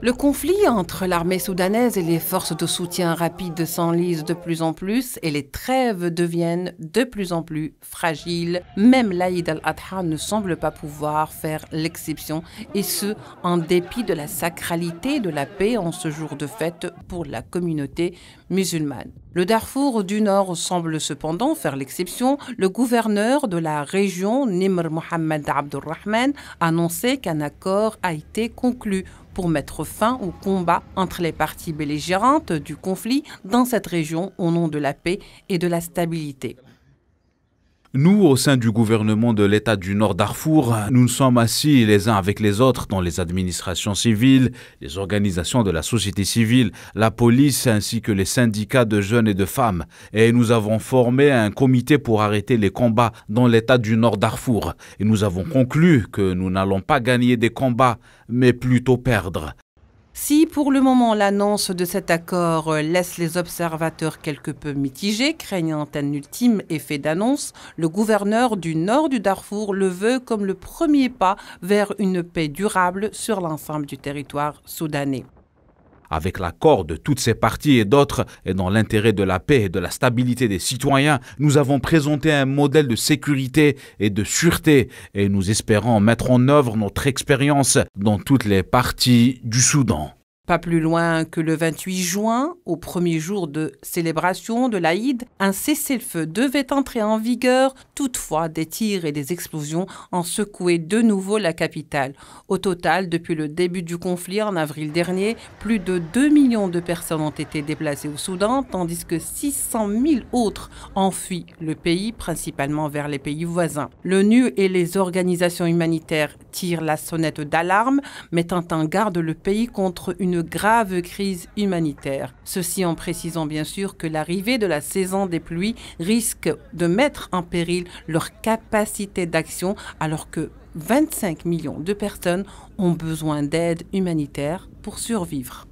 Le conflit entre l'armée soudanaise et les forces de soutien rapide s'enlise de plus en plus et les trêves deviennent de plus en plus fragiles. Même l'Aïd al-Adha ne semble pas pouvoir faire l'exception et ce, en dépit de la sacralité de la paix en ce jour de fête pour la communauté musulmane. Le Darfour du Nord semble cependant faire l'exception. Le gouverneur de la région, Nimr Mohamed Abdulrahman, a annoncé qu'un accord a été conclu pour mettre fin au combat entre les parties belligérantes du conflit dans cette région au nom de la paix et de la stabilité. Nous, au sein du gouvernement de l'État du Nord Darfour, nous nous sommes assis les uns avec les autres dans les administrations civiles, les organisations de la société civile, la police ainsi que les syndicats de jeunes et de femmes. Et nous avons formé un comité pour arrêter les combats dans l'État du Nord Darfour. Et nous avons conclu que nous n'allons pas gagner des combats, mais plutôt perdre. Si pour le moment l'annonce de cet accord laisse les observateurs quelque peu mitigés, craignant un ultime effet d'annonce, le gouverneur du nord du Darfour le veut comme le premier pas vers une paix durable sur l'ensemble du territoire soudanais. Avec l'accord de toutes ces parties et d'autres, et dans l'intérêt de la paix et de la stabilité des citoyens, nous avons présenté un modèle de sécurité et de sûreté et nous espérons mettre en œuvre notre expérience dans toutes les parties du Soudan. Pas plus loin que le 28 juin, au premier jour de célébration de l'Aïd, un cessez-le-feu devait entrer en vigueur. Toutefois, des tirs et des explosions ont secoué de nouveau la capitale. Au total, depuis le début du conflit en avril dernier, plus de 2 millions de personnes ont été déplacées au Soudan, tandis que 600 000 autres ont fui le pays, principalement vers les pays voisins. L'ONU et les organisations humanitaires tirent la sonnette d'alarme, mettant en garde le pays contre une grave crise humanitaire. Ceci en précisant bien sûr que l'arrivée de la saison des pluies risque de mettre en péril leur capacité d'action alors que 25 millions de personnes ont besoin d'aide humanitaire pour survivre.